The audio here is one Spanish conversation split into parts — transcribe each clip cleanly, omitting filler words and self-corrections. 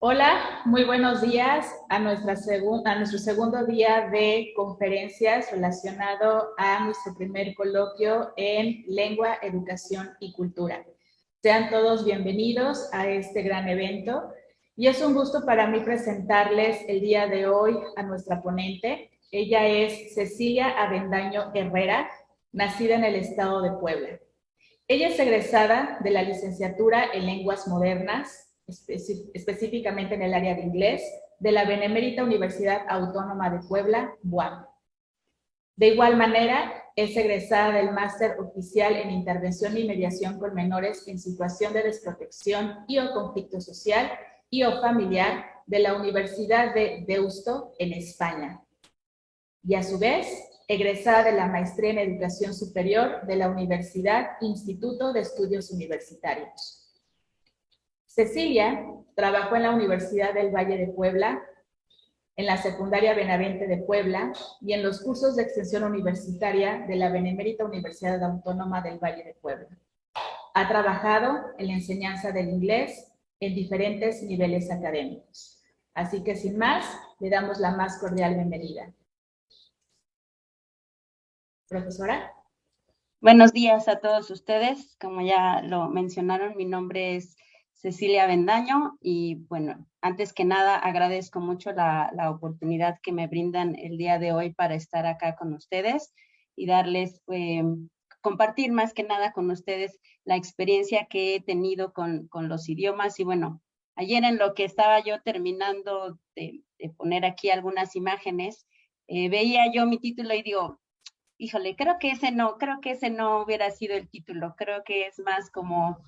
Hola, muy buenos días a nuestro segundo día de conferencias relacionado a nuestro primer coloquio en Lengua, Educación y Cultura. Sean todos bienvenidos a este gran evento y es un gusto para mí presentarles el día de hoy a nuestra ponente. Ella es Cecilia Avendaño Herrera, nacida en el estado de Puebla. Ella es egresada de la licenciatura en Lenguas Modernas, específicamente en el área de inglés, de la Benemérita Universidad Autónoma de Puebla, BUAP. De igual manera, es egresada del Máster Oficial en Intervención y Mediación con Menores en Situación de Desprotección y o Conflicto Social y o Familiar de la Universidad de Deusto, en España. Y a su vez, egresada de la Maestría en Educación Superior de la Universidad Instituto de Estudios Universitarios. Cecilia trabajó en la Universidad del Valle de Puebla, en la Secundaria Benavente de Puebla y en los cursos de extensión universitaria de la Benemérita Universidad Autónoma del Valle de Puebla. Ha trabajado en la enseñanza del inglés en diferentes niveles académicos. Así que sin más, le damos la más cordial bienvenida. Profesora. Buenos días a todos ustedes. Como ya lo mencionaron, mi nombre es Cecilia Avendaño y bueno, antes que nada agradezco mucho la oportunidad que me brindan el día de hoy para estar acá con ustedes y darles, compartir más que nada con ustedes la experiencia que he tenido con los idiomas. Y bueno, ayer en lo que estaba yo terminando de poner aquí algunas imágenes, veía yo mi título y digo, híjole, creo que ese no hubiera sido el título, creo que es más como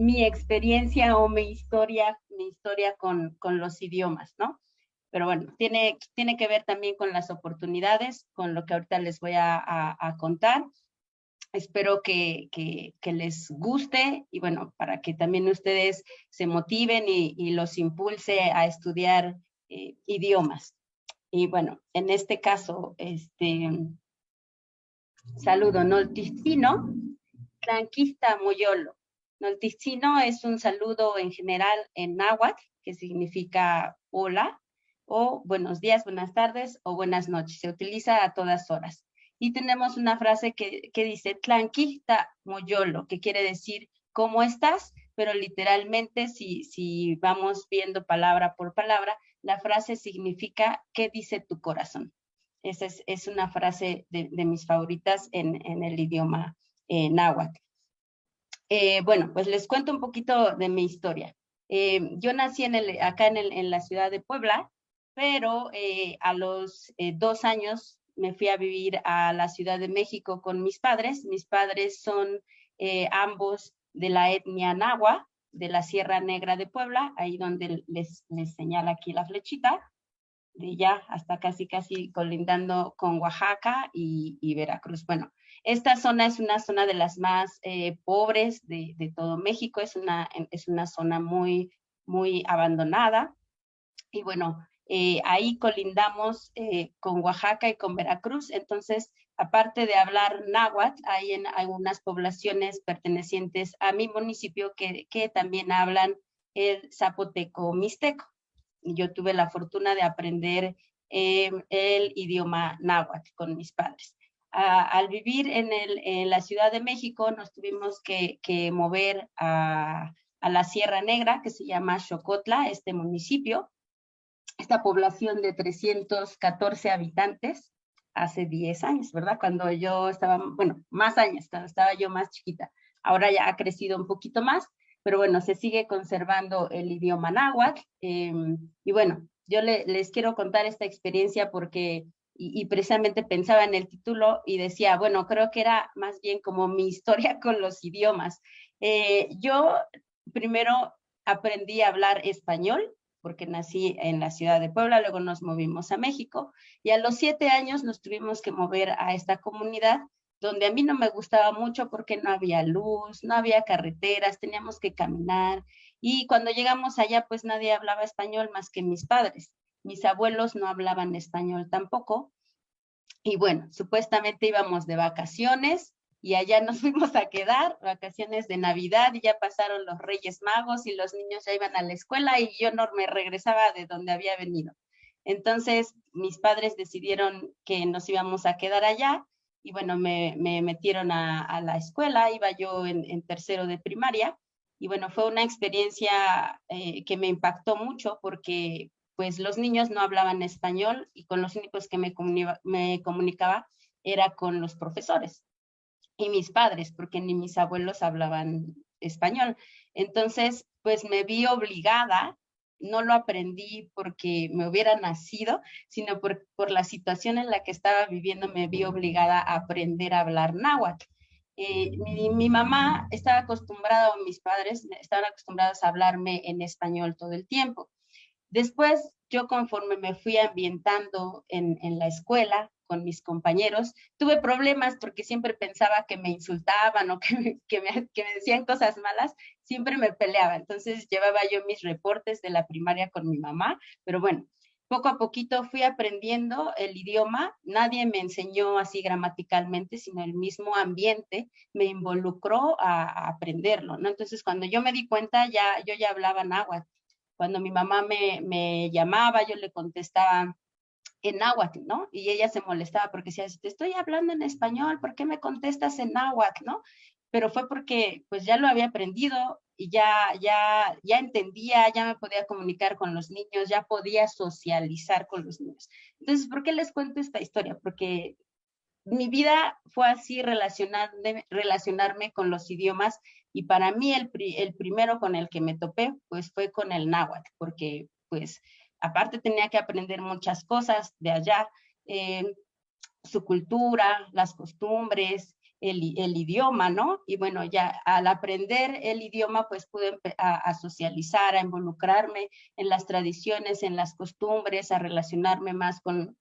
mi experiencia o mi historia con los idiomas, ¿no? Pero bueno, tiene que ver también con las oportunidades, con lo que ahorita les voy a contar. Espero que les guste y bueno, para que también ustedes se motiven y los impulse a estudiar idiomas. Y bueno, en este caso, saludo Nolticino, Tlanquista Moyolo. Nolticino es un saludo en general en náhuatl, que significa hola, o buenos días, buenas tardes, o buenas noches. Se utiliza a todas horas. Y tenemos una frase que dice Tlanquista Moyolo, que quiere decir ¿cómo estás? Pero literalmente, si vamos viendo palabra por palabra, la frase significa ¿qué dice tu corazón? Esa es una frase de mis favoritas en el idioma náhuatl. Bueno, pues les cuento un poquito de mi historia. Yo nací acá en la ciudad de Puebla, pero a los 2 años me fui a vivir a la Ciudad de México con mis padres. Mis padres son ambos de la etnia náhuatl, de la Sierra Negra de Puebla, ahí donde les señala aquí la flechita, de ya hasta casi colindando con Oaxaca y Veracruz. Bueno, esta zona es una zona de las más pobres de todo México, es una zona muy, muy abandonada. Y bueno, ahí colindamos con Oaxaca y con Veracruz. Entonces, aparte de hablar náhuatl, hay en algunas poblaciones pertenecientes a mi municipio que también hablan el zapoteco mixteco. Yo tuve la fortuna de aprender el idioma náhuatl con mis padres. Al vivir en la Ciudad de México, nos tuvimos que mover a la Sierra Negra, que se llama Xocotla, este municipio, esta población de 314 habitantes, hace 10 años, ¿verdad? Cuando yo estaba, bueno, más años, cuando estaba yo más chiquita. Ahora ya ha crecido un poquito más, pero bueno, se sigue conservando el idioma náhuatl. Y bueno, yo les quiero contar esta experiencia porque, y precisamente pensaba en el título y decía, bueno, creo que era más bien como mi historia con los idiomas. Yo primero aprendí a hablar español, porque nací en la ciudad de Puebla, luego nos movimos a México y a los 7 años nos tuvimos que mover a esta comunidad donde a mí no me gustaba mucho porque no había luz, no había carreteras, teníamos que caminar y cuando llegamos allá pues nadie hablaba español más que mis padres. Mis abuelos no hablaban español tampoco y bueno, supuestamente íbamos de vacaciones y allá nos fuimos a quedar, vacaciones de Navidad, y ya pasaron los Reyes Magos y los niños ya iban a la escuela y yo no me regresaba de donde había venido. Entonces mis padres decidieron que nos íbamos a quedar allá y bueno, me metieron a la escuela, iba yo en tercero de primaria y bueno, fue una experiencia que me impactó mucho porque pues los niños no hablaban español y con los únicos que me comunicaba era con los profesores y mis padres, porque ni mis abuelos hablaban español. Entonces, pues me vi obligada, no lo aprendí porque me hubiera nacido, sino por la situación en la que estaba viviendo, me vi obligada a aprender a hablar náhuatl. Mi mamá estaba acostumbrada, o mis padres estaban acostumbrados a hablarme en español todo el tiempo. Después, yo conforme me fui ambientando en la escuela con mis compañeros, tuve problemas porque siempre pensaba que me insultaban o que me decían cosas malas, siempre me peleaba. Entonces llevaba yo mis reportes de la primaria con mi mamá, pero bueno, poco a poquito fui aprendiendo el idioma, nadie me enseñó así gramaticalmente, sino el mismo ambiente me involucró a aprenderlo, ¿no? Entonces cuando yo me di cuenta, yo ya hablaba náhuatl. Cuando mi mamá me llamaba, yo le contestaba en náhuatl, ¿no? Y ella se molestaba porque decía, te estoy hablando en español, ¿por qué me contestas en náhuatl, no? Pero fue porque pues ya lo había aprendido y ya entendía, ya me podía comunicar con los niños, ya podía socializar con los niños. Entonces, ¿por qué les cuento esta historia? Porque mi vida fue así relacionarme con los idiomas y para mí el primero con el que me topé pues fue con el náhuatl, porque pues aparte tenía que aprender muchas cosas de allá, eh, su cultura, las costumbres, el idioma, ¿no? Y bueno, ya al aprender el idioma, pues pude a socializar, a involucrarme en las tradiciones, en las costumbres, a relacionarme más con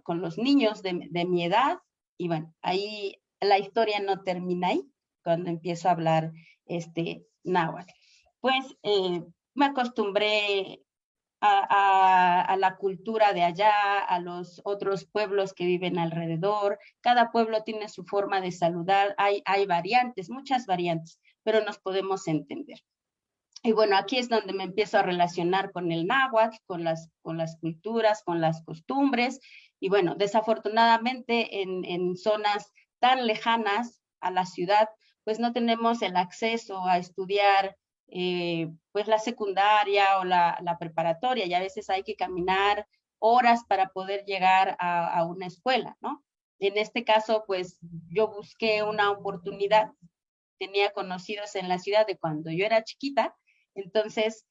los niños de mi edad. Y bueno, ahí la historia no termina ahí, cuando empiezo a hablar náhuatl. Pues me acostumbré a la cultura de allá, a los otros pueblos que viven alrededor. Cada pueblo tiene su forma de saludar. Hay variantes, muchas variantes, pero nos podemos entender. Y bueno, aquí es donde me empiezo a relacionar con el náhuatl, con las culturas, con las costumbres. Y bueno, desafortunadamente en zonas tan lejanas a la ciudad, pues no tenemos el acceso a estudiar pues la secundaria o la preparatoria, y a veces hay que caminar horas para poder llegar a una escuela, ¿no? En este caso, pues yo busqué una oportunidad, tenía conocidos en la ciudad de cuando yo era chiquita, entonces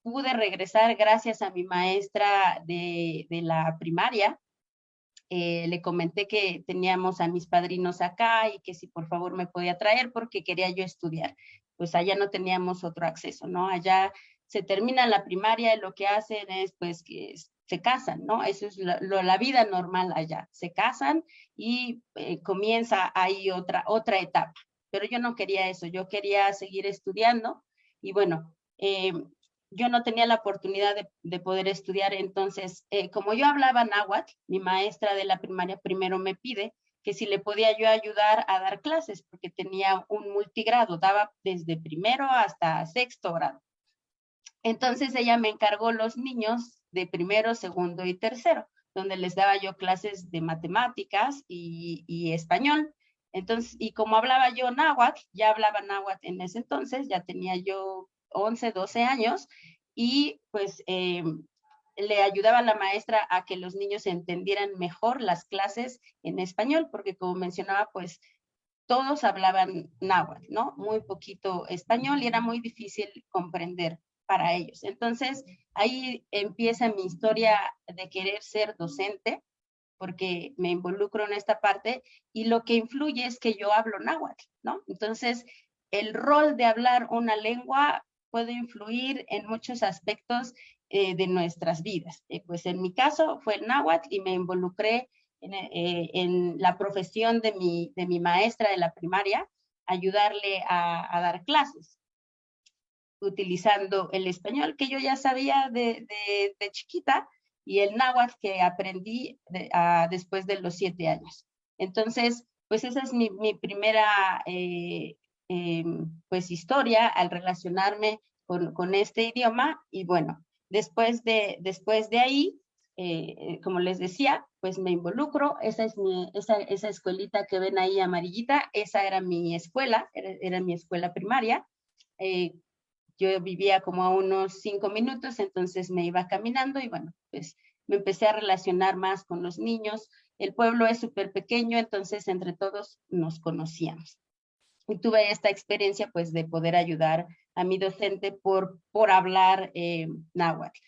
pude regresar gracias a mi maestra de la primaria. Le comenté que teníamos a mis padrinos acá y que si por favor me podía traer porque quería yo estudiar. Pues allá no teníamos otro acceso, ¿no? Allá se termina la primaria y lo que hacen es pues que se casan, ¿no? Eso es la vida normal allá. Se casan y comienza ahí otra etapa. Pero yo no quería eso, yo quería seguir estudiando y bueno, yo no tenía la oportunidad de poder estudiar, entonces, como yo hablaba náhuatl, mi maestra de la primaria primero me pide que si le podía yo ayudar a dar clases, porque tenía un multigrado, daba desde primero hasta sexto grado. Entonces ella me encargó los niños de primero, segundo y tercero, donde les daba yo clases de matemáticas y español. Entonces, y como hablaba yo náhuatl, ya hablaba náhuatl en ese entonces, ya tenía yo 11, 12 años, y pues le ayudaba a la maestra a que los niños entendieran mejor las clases en español, porque como mencionaba, pues todos hablaban náhuatl, ¿no? Muy poquito español y era muy difícil comprender para ellos. Entonces, ahí empieza mi historia de querer ser docente, porque me involucro en esta parte y lo que influye es que yo hablo náhuatl, ¿no? Entonces, el rol de hablar una lengua puede influir en muchos aspectos de nuestras vidas. Pues en mi caso fue el náhuatl y me involucré en la profesión de mi maestra de la primaria, ayudarle a dar clases utilizando el español que yo ya sabía de chiquita y el náhuatl que aprendí después de los 7 años. Entonces, pues esa es mi primera pues historia al relacionarme con este idioma. Y bueno, después de ahí, como les decía, pues me involucro. Esa escuelita que ven ahí amarillita, esa era mi escuela, era mi escuela primaria. Yo vivía como a unos 5 minutos, entonces me iba caminando y bueno, pues me empecé a relacionar más con los niños. El pueblo es súper pequeño, entonces entre todos nos conocíamos. Y tuve esta experiencia pues de poder ayudar a mi docente por hablar náhuatl.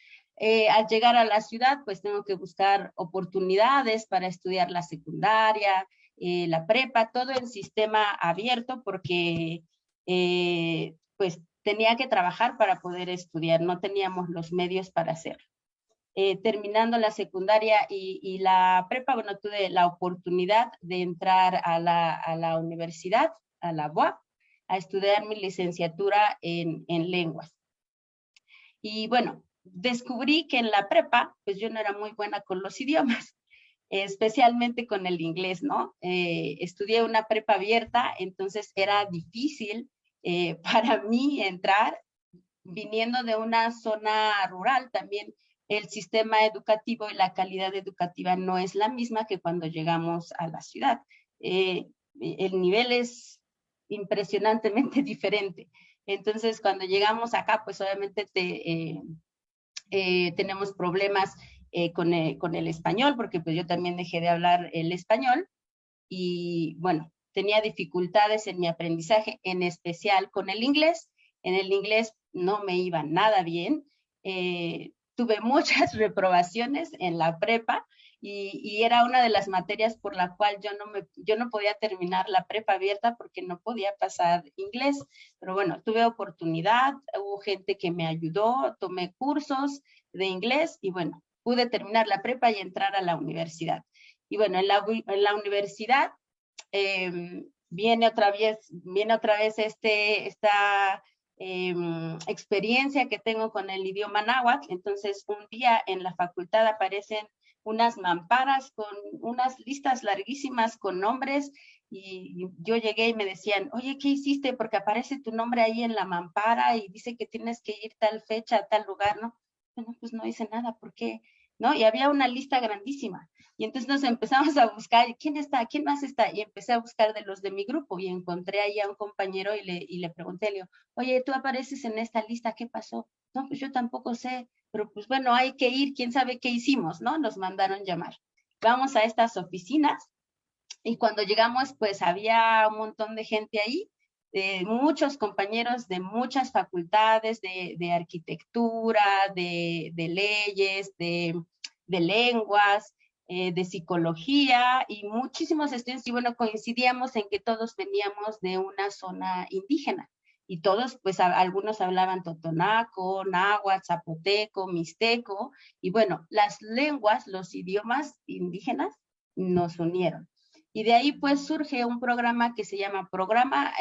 Al llegar a la ciudad pues tengo que buscar oportunidades para estudiar la secundaria, la prepa, todo en sistema abierto porque pues tenía que trabajar para poder estudiar, no teníamos los medios para hacerlo. Terminando la secundaria y la prepa, bueno, tuve la oportunidad de entrar a la universidad, a la UAP, a estudiar mi licenciatura en lenguas. Y bueno, descubrí que en la prepa, pues yo no era muy buena con los idiomas, especialmente con el inglés, ¿no? Estudié una prepa abierta, entonces era difícil para mí entrar, viniendo de una zona rural también. El sistema educativo y la calidad educativa no es la misma que cuando llegamos a la ciudad. El nivel es impresionantemente diferente. Entonces, cuando llegamos acá, pues obviamente tenemos problemas con el español, porque pues yo también dejé de hablar el español y bueno, tenía dificultades en mi aprendizaje, en especial con el inglés. En el inglés no me iba nada bien. Tuve muchas reprobaciones en la prepa y era una de las materias por la cual yo no podía terminar la prepa abierta porque no podía pasar inglés. Pero bueno, tuve oportunidad, hubo gente que me ayudó, tomé cursos de inglés y bueno, pude terminar la prepa y entrar a la universidad. Y bueno, en la universidad viene otra vez esta experiencia que tengo con el idioma náhuatl. Entonces, un día en la facultad aparecen unas mamparas con unas listas larguísimas con nombres y yo llegué y me decían, oye, ¿qué hiciste? Porque aparece tu nombre ahí en la mampara y dice que tienes que ir tal fecha, a tal lugar, ¿no? Bueno, pues no hice nada, ¿por qué? ¿No? Y había una lista grandísima. Y entonces nos empezamos a buscar, ¿quién está? ¿Quién más está? Y empecé a buscar de los de mi grupo y encontré ahí a un compañero y le pregunté, Leo, oye, tú apareces en esta lista, ¿qué pasó? No, pues yo tampoco sé, pero pues bueno, hay que ir, quién sabe qué hicimos, ¿no? Nos mandaron llamar. Vamos a estas oficinas y cuando llegamos, pues había un montón de gente ahí, muchos compañeros de muchas facultades, de arquitectura, de leyes, de lenguas, de psicología y muchísimos estudiantes. Y bueno, coincidíamos en que todos veníamos de una zona indígena. Y todos, pues algunos hablaban totonaco, náhuatl, zapoteco, mixteco. Y bueno, las lenguas, los idiomas indígenas nos unieron. Y de ahí pues surge un programa que se llama Programa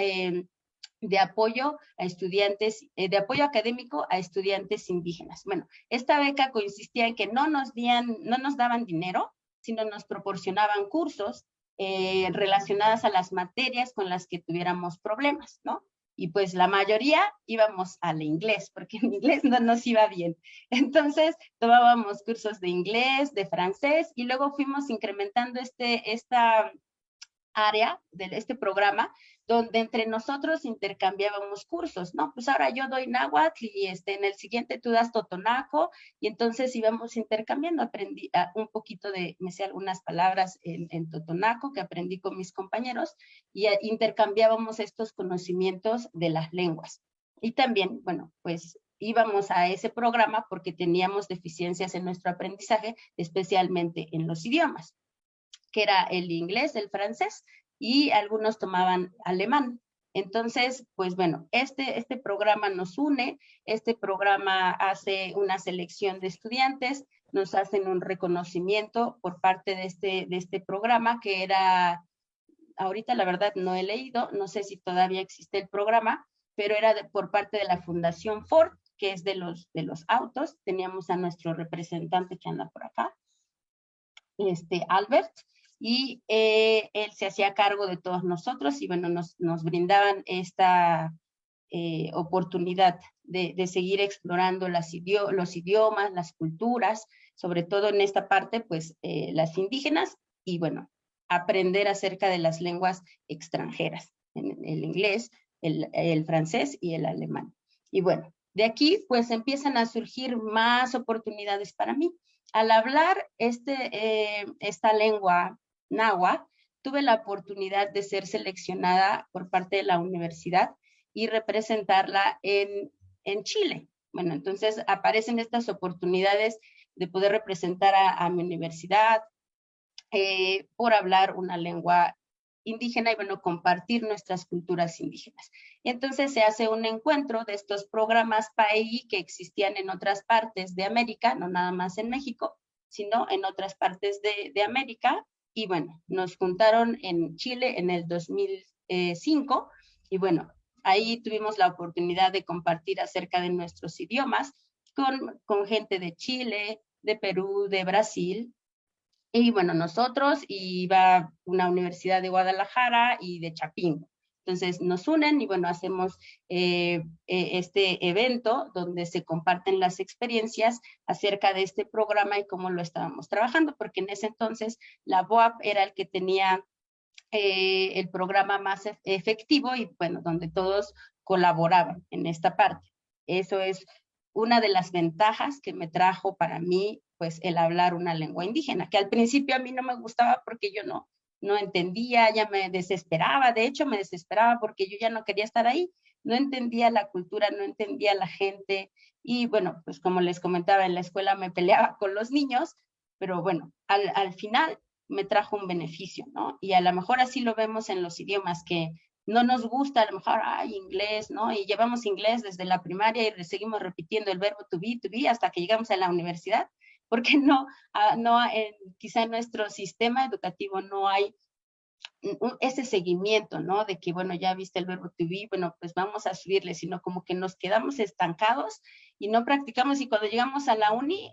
de Apoyo a Estudiantes, de Apoyo Académico a Estudiantes Indígenas. Bueno, esta beca consistía en que no nos daban dinero, sino nos proporcionaban cursos relacionadas a las materias con las que tuviéramos problemas, ¿no? Y pues la mayoría íbamos al inglés, porque en inglés no nos iba bien. Entonces tomábamos cursos de inglés, de francés, y luego fuimos incrementando esta área de este programa donde entre nosotros intercambiábamos cursos, ¿no? Pues ahora yo doy náhuatl y en el siguiente tú das totonaco y entonces íbamos intercambiando, aprendí un poquito me sé algunas palabras en totonaco que aprendí con mis compañeros y intercambiábamos estos conocimientos de las lenguas. Y también, bueno, pues íbamos a ese programa porque teníamos deficiencias en nuestro aprendizaje, especialmente en los idiomas, que era el inglés, el francés, y algunos tomaban alemán. Entonces, pues bueno, este programa nos une, este programa hace una selección de estudiantes, nos hacen un reconocimiento por parte de este programa que era, ahorita la verdad no he leído, no sé si todavía existe el programa, pero era por parte de la Fundación Ford, que es de los autos. Teníamos a nuestro representante que anda por acá, Albert, y él se hacía cargo de todos nosotros y bueno, nos brindaban esta oportunidad de seguir explorando los idiomas, las culturas, sobre todo en esta parte, pues las indígenas y bueno, aprender acerca de las lenguas extranjeras, el inglés, el francés y el alemán. Y bueno, de aquí pues empiezan a surgir más oportunidades para mí. Al hablar esta lengua náhuatl, tuve la oportunidad de ser seleccionada por parte de la universidad y representarla en Chile. Bueno, entonces aparecen estas oportunidades de poder representar a mi universidad por hablar una lengua indígena y bueno, compartir nuestras culturas indígenas. Entonces se hace un encuentro de estos programas PAEI que existían en otras partes de América, no nada más en México, sino en otras partes de América. Y bueno, nos juntaron en Chile en el 2005 y bueno, ahí tuvimos la oportunidad de compartir acerca de nuestros idiomas con gente de Chile, de Perú, de Brasil. Y bueno, nosotros iba una universidad de Guadalajara y de Chapingo. Entonces nos unen y bueno, hacemos este evento donde se comparten las experiencias acerca de este programa y cómo lo estábamos trabajando, porque en ese entonces la BOAP era el que tenía el programa más efectivo y bueno, donde todos colaboraban en esta parte. Eso es una de las ventajas que me trajo para mí, pues el hablar una lengua indígena, que al principio a mí no me gustaba porque yo no entendía, ya me desesperaba, de hecho me desesperaba porque yo ya no quería estar ahí, no entendía la cultura, no entendía la gente y bueno, pues como les comentaba, en la escuela me peleaba con los niños, pero bueno, al final me trajo un beneficio, ¿no? Y a lo mejor así lo vemos en los idiomas que no nos gusta, a lo mejor, inglés, ¿no? Y llevamos inglés desde la primaria y seguimos repitiendo el verbo to be, hasta que llegamos a la universidad, porque quizá en nuestro sistema educativo no hay ese seguimiento, ¿no? De que, bueno, ya viste el verbo to be, bueno, pues vamos a subirle, sino como que nos quedamos estancados y no practicamos y cuando llegamos a la uni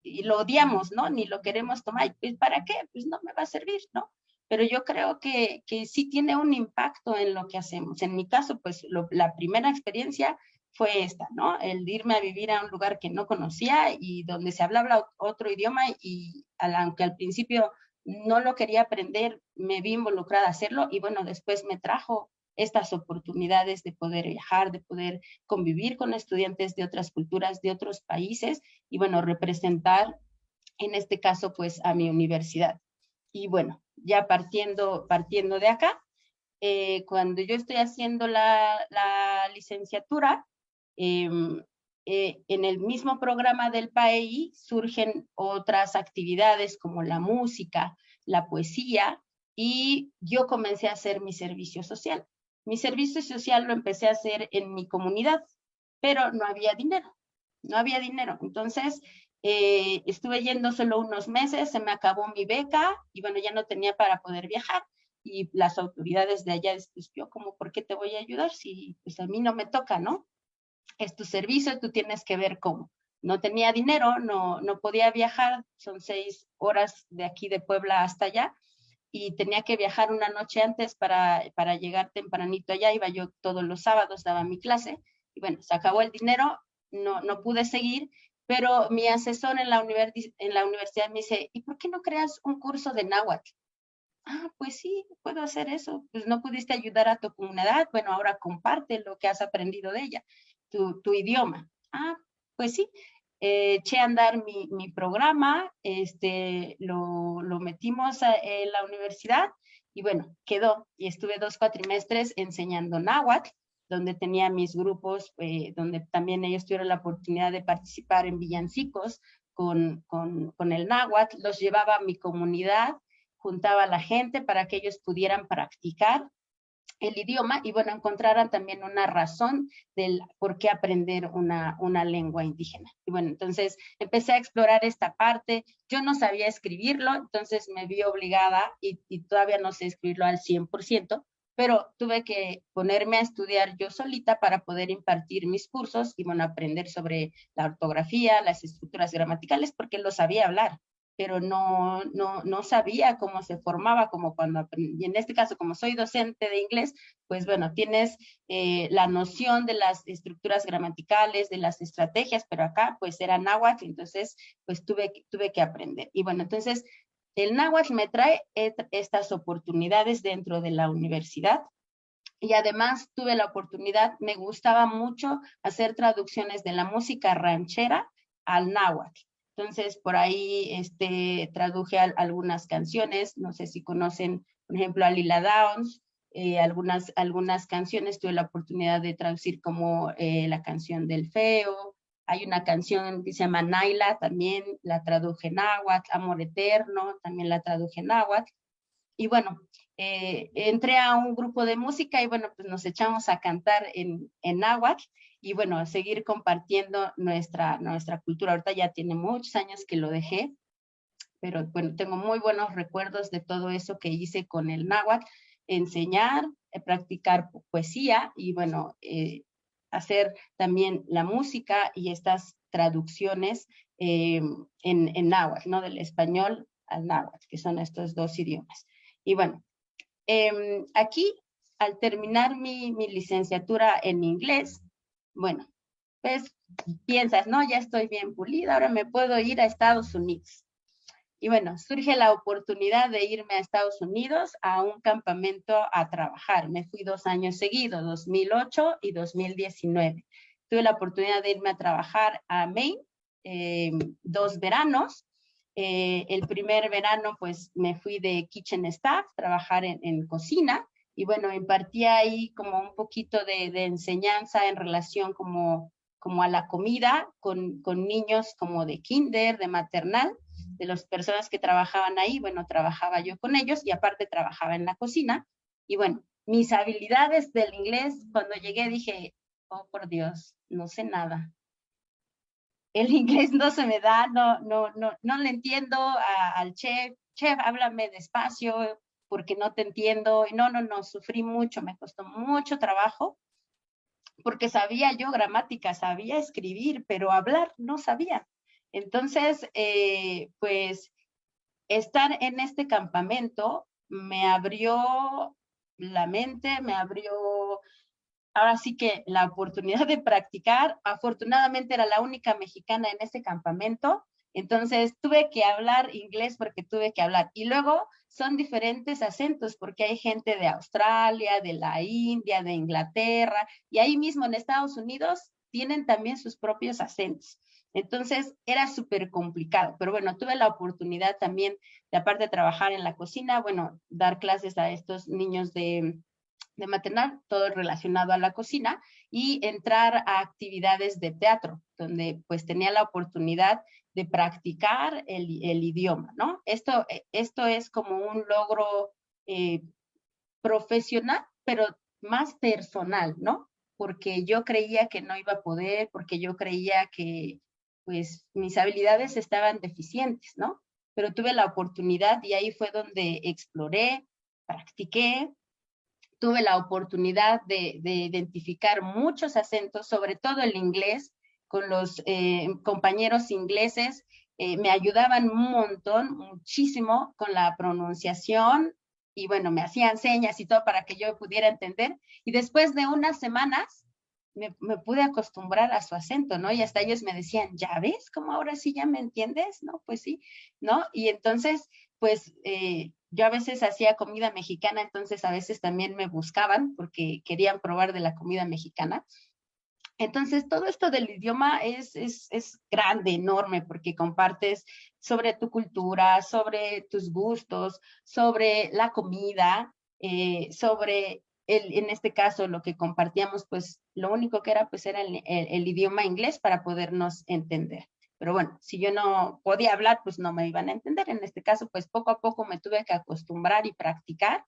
y lo odiamos, ¿no? Ni lo queremos tomar. Pues, ¿para qué? Pues no me va a servir, ¿no? Pero yo creo que sí tiene un impacto en lo que hacemos. En mi caso, pues la primera experiencia fue esta, ¿no? El de irme a vivir a un lugar que no conocía y donde se hablaba otro idioma y aunque al principio no lo quería aprender, me vi involucrada a hacerlo y bueno, después me trajo estas oportunidades de poder viajar, de poder convivir con estudiantes de otras culturas, de otros países y bueno, representar en este caso pues a mi universidad. Y bueno, ya partiendo de acá, cuando yo estoy haciendo la licenciatura, eh, en el mismo programa del PAEI surgen otras actividades como la música, la poesía, y yo comencé a hacer mi servicio social. Mi servicio social lo empecé a hacer en mi comunidad, pero no había dinero, no había dinero. Entonces, estuve yendo solo unos meses, se me acabó mi beca y bueno, ya no tenía para poder viajar y las autoridades de allá, pues yo como, ¿por qué te voy a ayudar si pues a mí no me toca, ¿no? Es tu servicio, tú tienes que ver cómo. No tenía dinero, no podía viajar, son 6 horas de aquí de Puebla hasta allá, y tenía que viajar una noche antes para llegar tempranito allá, iba yo todos los sábados, daba mi clase, y bueno, se acabó el dinero, no pude seguir, pero mi asesor en la universidad me dice, ¿y por qué no creas un curso de náhuatl? Pues sí, puedo hacer eso. Pues no pudiste ayudar a tu comunidad. Bueno, ahora comparte lo que has aprendido de ella, tu idioma. Pues sí. Eché a andar mi programa, lo metimos en la universidad y bueno, quedó. Y estuve 2 cuatrimestres enseñando náhuatl, donde tenía mis grupos, donde también ellos tuvieron la oportunidad de participar en villancicos con el náhuatl. Los llevaba a mi comunidad, juntaba a la gente para que ellos pudieran practicar el idioma y bueno, encontraran también una razón del por qué aprender una lengua indígena. Y bueno, entonces empecé a explorar esta parte. Yo no sabía escribirlo, entonces me vi obligada y todavía no sé escribirlo al 100%, pero tuve que ponerme a estudiar yo solita para poder impartir mis cursos y bueno, aprender sobre la ortografía, las estructuras gramaticales, porque lo sabía hablar, pero no sabía cómo se formaba, como cuando aprendí. Y en este caso, como soy docente de inglés, pues bueno, tienes la noción de las estructuras gramaticales, de las estrategias, pero acá pues era náhuatl, entonces pues tuve que aprender. Y bueno, entonces el náhuatl me trae estas oportunidades dentro de la universidad. Y además tuve la oportunidad, me gustaba mucho hacer traducciones de la música ranchera al náhuatl. Entonces, por ahí traduje algunas canciones, no sé si conocen, por ejemplo, a Lila Downs, algunas canciones tuve la oportunidad de traducir como la canción del Feo. Hay una canción que se llama Naila, también la traduje en náhuatl. Amor Eterno, también la traduje en náhuatl. Y bueno, entré a un grupo de música y bueno, pues nos echamos a cantar en náhuatl y bueno, a seguir compartiendo nuestra cultura. Ahorita ya tiene muchos años que lo dejé, pero bueno, tengo muy buenos recuerdos de todo eso que hice con el náhuatl, enseñar, practicar poesía y bueno, hacer también la música y estas traducciones en náhuatl, ¿no? Del español al náhuatl, que son estos dos idiomas. Y bueno, aquí, al terminar mi licenciatura en inglés, bueno, pues piensas, no, ya estoy bien pulida, ahora me puedo ir a Estados Unidos. Y bueno, surge la oportunidad de irme a Estados Unidos a un campamento a trabajar. Me fui 2 años seguidos, 2008 y 2019. Tuve la oportunidad de irme a trabajar a Maine, 2 veranos. El primer verano, pues, me fui de kitchen staff, trabajar en cocina, y bueno, impartía ahí como un poquito de enseñanza en relación como a la comida, con niños como de kinder, de maternal, de las personas que trabajaban ahí. Bueno, trabajaba yo con ellos y aparte trabajaba en la cocina. Y bueno, mis habilidades del inglés, cuando llegué dije, oh, por Dios, no sé nada. El inglés no se me da, no le entiendo al chef, háblame despacio porque no te entiendo. Y no, sufrí mucho, me costó mucho trabajo porque sabía yo gramática, sabía escribir, pero hablar no sabía. Entonces, pues estar en este campamento me abrió la mente, me abrió ahora sí que la oportunidad de practicar. Afortunadamente era la única mexicana en ese campamento, entonces tuve que hablar inglés porque tuve que hablar. Y luego son diferentes acentos porque hay gente de Australia, de la India, de Inglaterra, y ahí mismo en Estados Unidos tienen también sus propios acentos. Entonces era súper complicado, pero bueno, tuve la oportunidad también de, aparte de trabajar en la cocina, bueno, dar clases a estos niños de maternal, todo relacionado a la cocina, y entrar a actividades de teatro, donde pues tenía la oportunidad de practicar el idioma, ¿no? Esto es como un logro profesional, pero más personal, ¿no? Porque yo creía que no iba a poder, porque yo creía que pues mis habilidades estaban deficientes, ¿no? Pero tuve la oportunidad y ahí fue donde exploré, practiqué, tuve la oportunidad de identificar muchos acentos, sobre todo el inglés, con los compañeros ingleses. Me ayudaban un montón, muchísimo con la pronunciación y bueno, me hacían señas y todo para que yo pudiera entender. Y después de unas semanas me pude acostumbrar a su acento, ¿no? Y hasta ellos me decían, ¿ya ves cómo ahora sí ya me entiendes? ¿No? Pues sí, ¿no? Y entonces, pues yo a veces hacía comida mexicana, entonces a veces también me buscaban porque querían probar de la comida mexicana. Entonces, todo esto del idioma es grande, enorme, porque compartes sobre tu cultura, sobre tus gustos, sobre la comida, sobre en este caso lo que compartíamos, pues lo único que era, pues era el idioma inglés para podernos entender. Pero bueno, si yo no podía hablar, pues no me iban a entender. En este caso, pues poco a poco me tuve que acostumbrar y practicar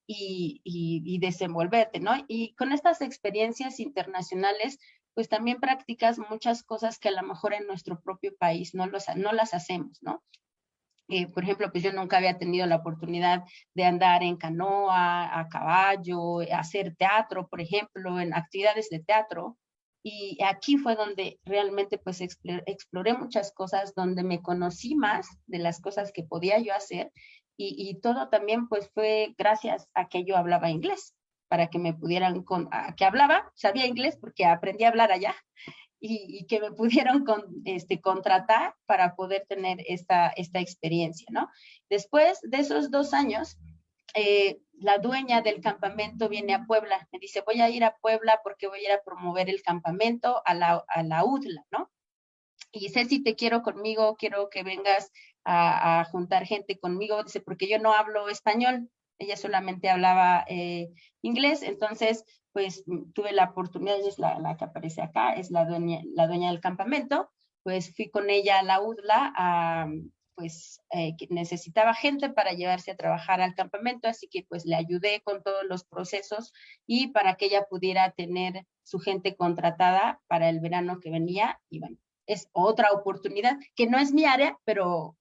y desenvolverte, ¿no? Y con estas experiencias internacionales, pues también practicas muchas cosas que a lo mejor en nuestro propio país no las hacemos, ¿no? Por ejemplo, pues yo nunca había tenido la oportunidad de andar en canoa, a caballo, hacer teatro, por ejemplo, en actividades de teatro. Y aquí fue donde realmente pues exploré muchas cosas, donde me conocí más de las cosas que podía yo hacer y todo también pues fue gracias a que yo hablaba inglés, para que me pudieran, que hablaba, sabía inglés porque aprendí a hablar allá y que me pudieron contratar para poder tener esta experiencia, ¿no? Después de esos 2 años, la dueña del campamento viene a Puebla, me dice, voy a ir a Puebla porque voy a ir a promover el campamento a la UDLA, ¿no? Y Ceci, te quiero conmigo, quiero que vengas a juntar gente conmigo, dice, porque yo no hablo español, ella solamente hablaba inglés, entonces, pues tuve la oportunidad, ella es la que aparece acá, es la dueña del campamento, pues fui con ella a la UDLA pues que necesitaba gente para llevarse a trabajar al campamento, así que pues le ayudé con todos los procesos y para que ella pudiera tener su gente contratada para el verano que venía y bueno, es otra oportunidad que no es mi área, pero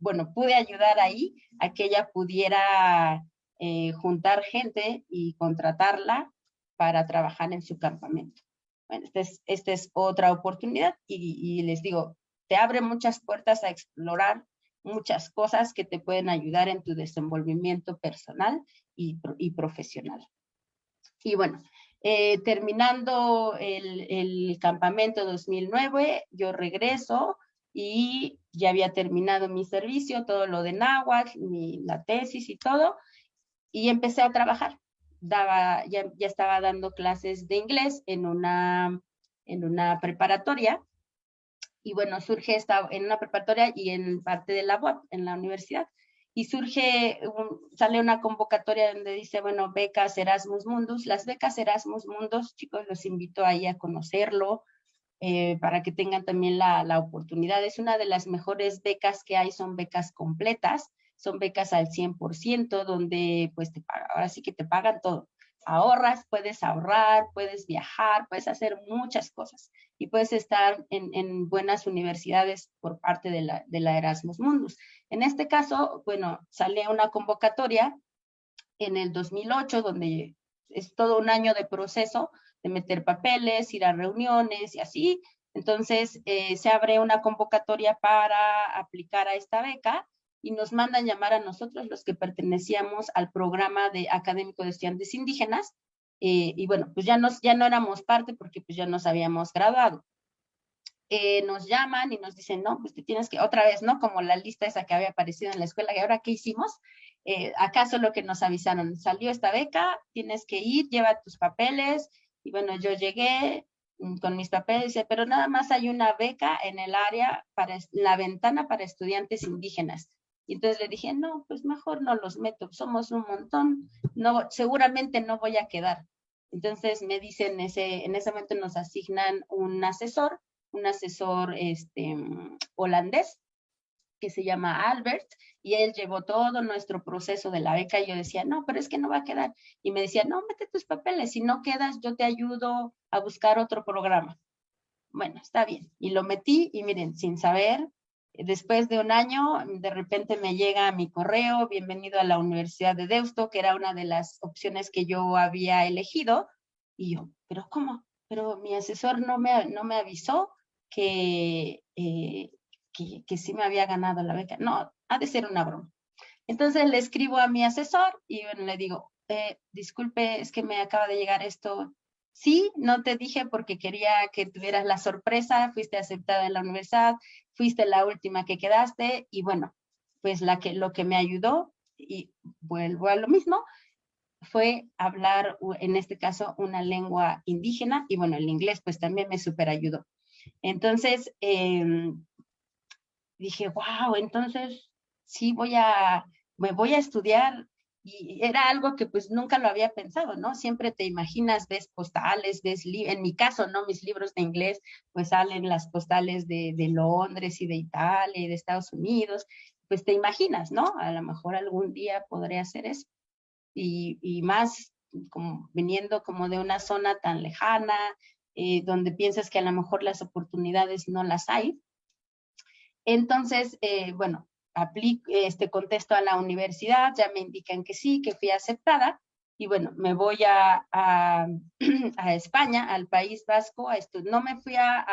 bueno, pude ayudar ahí a que ella pudiera juntar gente y contratarla para trabajar en su campamento. Bueno, esta es otra oportunidad y les digo, te abre muchas puertas a explorar muchas cosas que te pueden ayudar en tu desenvolvimiento personal y profesional. Y bueno, terminando el campamento 2009, yo regreso y ya había terminado mi servicio, todo lo de náhuatl, la tesis y todo, y empecé a trabajar. Ya estaba dando clases de inglés en una preparatoria, y bueno, surge en una preparatoria y en parte de la UAP, en la universidad, y sale una convocatoria donde dice, bueno, becas Erasmus Mundus. Las becas Erasmus Mundus, chicos, los invito ahí a conocerlo, para que tengan también la oportunidad. Es una de las mejores becas que hay, son becas completas, son becas al 100%, donde pues ahora sí que te pagan todo. Ahorras, puedes ahorrar, puedes viajar, puedes hacer muchas cosas y puedes estar en buenas universidades por parte de la Erasmus Mundus. En este caso, bueno, sale una convocatoria en el 2008, donde es todo un año de proceso de meter papeles, ir a reuniones y así. Entonces, se abre una convocatoria para aplicar a esta beca y nos mandan llamar a nosotros, los que pertenecíamos al programa de académico de estudiantes indígenas. Y bueno, pues ya no éramos parte porque pues ya nos habíamos graduado. Nos llaman y nos dicen, no, pues te tienes que, otra vez, ¿no? Como la lista esa que había aparecido en la escuela, ¿y ahora qué hicimos? Acá solo que nos avisaron, salió esta beca, tienes que ir, lleva tus papeles, y bueno, yo llegué con mis papeles, pero nada más hay una beca en el área, la ventana para estudiantes indígenas. Y entonces le dije, no, pues mejor no los meto, somos un montón, no, seguramente no voy a quedar. Entonces me dicen, en ese momento nos asignan un asesor holandés que se llama Albert, y él llevó todo nuestro proceso de la beca, y yo decía, no, pero es que no va a quedar. Y me decía, no, mete tus papeles, si no quedas, yo te ayudo a buscar otro programa. Bueno, está bien. Y lo metí, y miren, sin saber, después de un año, de repente me llega mi correo, bienvenido a la Universidad de Deusto, que era una de las opciones que yo había elegido, y yo, ¿pero cómo? Pero mi asesor no me avisó que sí me había ganado la beca. No, ha de ser una broma. Entonces le escribo a mi asesor y bueno, le digo, disculpe, es que me acaba de llegar esto. Sí, no te dije porque quería que tuvieras la sorpresa, fuiste aceptada en la universidad, fuiste la última que quedaste y bueno, pues lo que me ayudó, y vuelvo a lo mismo, fue hablar, en este caso, una lengua indígena y bueno, el inglés pues también me super ayudó. Entonces, dije, wow, entonces sí me voy a estudiar, y era algo que pues nunca lo había pensado, ¿no? Siempre te imaginas, ves postales, en mi caso, ¿no? Mis libros de inglés, pues salen las postales de Londres y de Italia y de Estados Unidos, pues te imaginas, ¿no? A lo mejor algún día podré hacer eso, y más como viniendo como de una zona tan lejana, donde piensas que a lo mejor las oportunidades no las hay. Entonces, bueno, contesto a la universidad, ya me indican que sí, que fui aceptada, y bueno, me voy a España, al País Vasco, no me fui a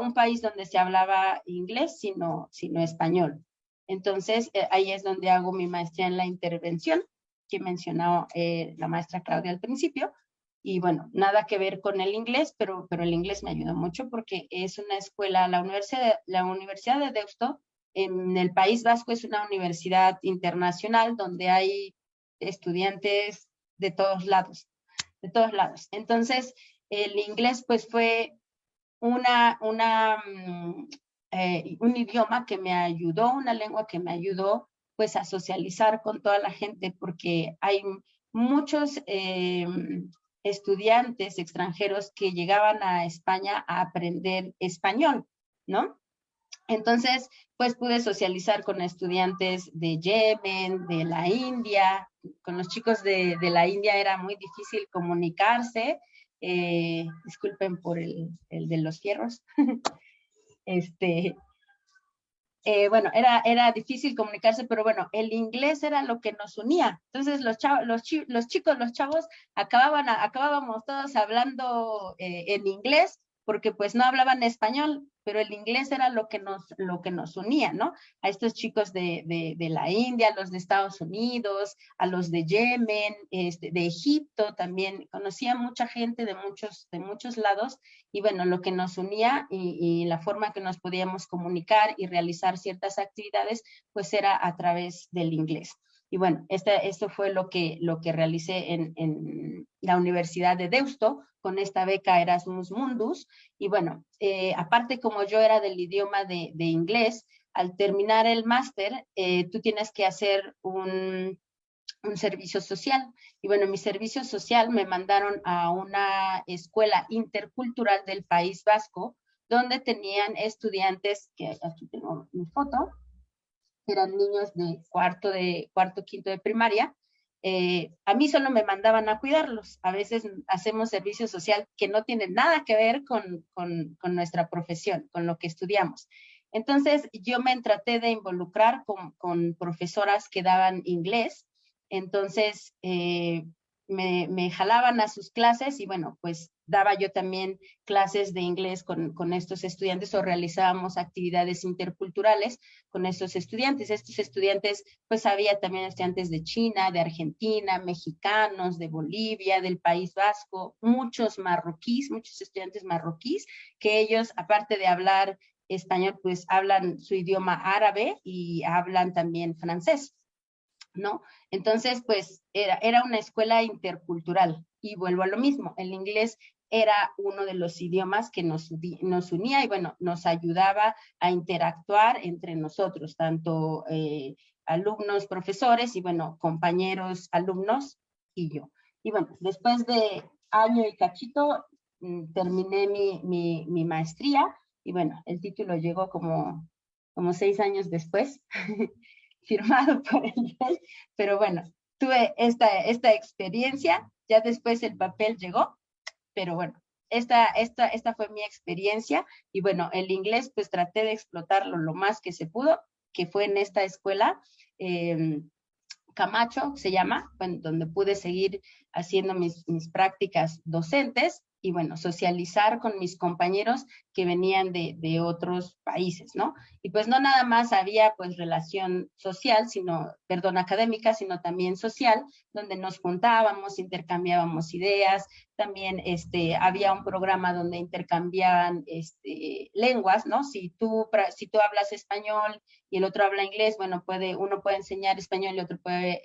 un país donde se hablaba inglés, sino español. Entonces, ahí es donde hago mi maestría en la intervención, que mencionó la maestra Claudia al principio. Y bueno, nada que ver con el inglés, pero el inglés me ayudó mucho porque es una escuela, la Universidad de Deusto en el País Vasco es una universidad internacional donde hay estudiantes de todos lados, de todos lados. Entonces, el inglés pues fue un idioma que me ayudó, una lengua que me ayudó pues a socializar con toda la gente porque hay muchos estudiantes extranjeros que llegaban a España a aprender español, ¿no? Entonces, pues pude socializar con estudiantes de Yemen, de la India. Con los chicos de la India era muy difícil comunicarse. Disculpen por el de los fierros. Este, bueno, era difícil comunicarse, pero bueno, el inglés era lo que nos unía. Entonces los chicos, los chavos, acabábamos todos hablando en inglés, porque pues no hablaban español, pero el inglés era lo que nos unía, ¿no? A estos chicos de la India, a los de Estados Unidos, a los de Yemen, de Egipto también. Conocía mucha gente de muchos lados, y bueno, lo que nos unía y la forma que nos podíamos comunicar y realizar ciertas actividades, pues era a través del inglés. Y bueno, esto fue lo que realicé en la Universidad de Deusto con esta beca Erasmus Mundus. Y bueno, aparte como yo era del idioma de inglés, al terminar el máster, tú tienes que hacer un servicio social. Y bueno, mi servicio social me mandaron a una escuela intercultural del País Vasco, donde tenían estudiantes, que aquí tengo mi foto, eran niños de cuarto, quinto de primaria. A mí solo me mandaban a cuidarlos. A veces hacemos servicio social que no tiene nada que ver con nuestra profesión, con lo que estudiamos. Entonces, yo me traté de involucrar con profesoras que daban inglés. Entonces, me jalaban a sus clases y bueno, pues daba yo también clases de inglés con estos estudiantes o realizábamos actividades interculturales con estos estudiantes. Estos estudiantes, pues había también estudiantes de China, de Argentina, mexicanos, de Bolivia, del País Vasco, muchos estudiantes marroquíes, que ellos, aparte de hablar español, pues hablan su idioma árabe y hablan también francés, ¿no? Entonces, pues era una escuela intercultural y vuelvo a lo mismo, el inglés era uno de los idiomas que nos unía y bueno, nos ayudaba a interactuar entre nosotros, tanto alumnos, profesores y bueno, compañeros, alumnos y yo. Y bueno, después de año y cachito, terminé mi maestría y bueno, el título llegó como 6 años después. Firmado por el rey, pero bueno, tuve esta experiencia, ya después el papel llegó, pero bueno, esta fue mi experiencia y bueno, el inglés pues traté de explotarlo lo más que se pudo, que fue en esta escuela, Camacho se llama, bueno, donde pude seguir haciendo mis prácticas docentes y bueno, socializar con mis compañeros que venían de otros países, ¿no? Y pues no nada más había pues relación social, académica, sino también social, donde nos juntábamos, intercambiábamos ideas, también había un programa donde intercambiaban lenguas, ¿no? Si tú hablas español y el otro habla inglés, bueno, uno puede enseñar español y otro puede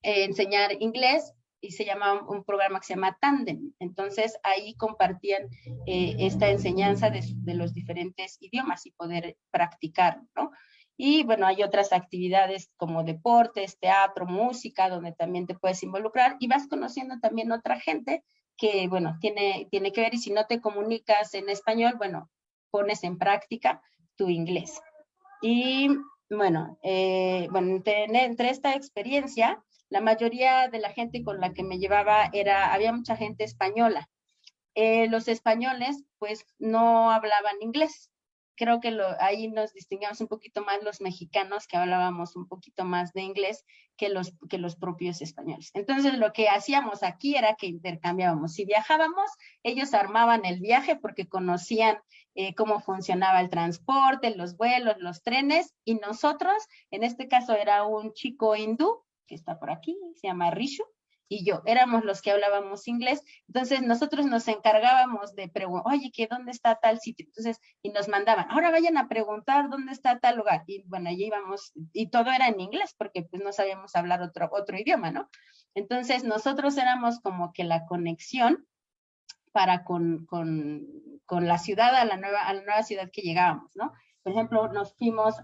enseñar inglés, y se llama un programa que se llama Tandem. Entonces ahí compartían esta enseñanza de los diferentes idiomas y poder practicar, ¿no? Y bueno, hay otras actividades como deportes, teatro, música, donde también te puedes involucrar y vas conociendo también otra gente que, bueno, tiene que ver, y si no te comunicas en español, bueno, pones en práctica tu inglés. Y bueno, entre esta experiencia, la mayoría de la gente con la que me llevaba había mucha gente española. Los españoles pues no hablaban inglés, creo que ahí nos distinguíamos un poquito más los mexicanos, que hablábamos un poquito más de inglés que los propios españoles. Entonces lo que hacíamos aquí era que intercambiábamos. Si viajábamos, ellos armaban el viaje porque conocían cómo funcionaba el transporte, los vuelos, los trenes, y nosotros, en este caso era un chico hindú, que está por aquí, se llama Rishu, y yo, éramos los que hablábamos inglés. Entonces nosotros nos encargábamos de preguntar, oye, ¿qué dónde está tal sitio? Entonces, y nos mandaban, ahora vayan a preguntar dónde está tal lugar. Y bueno, allí íbamos, y todo era en inglés, porque pues no sabíamos hablar otro idioma, ¿no? Entonces nosotros éramos como que la conexión para con la ciudad, a la nueva ciudad que llegábamos, ¿no? Por ejemplo, tuvimos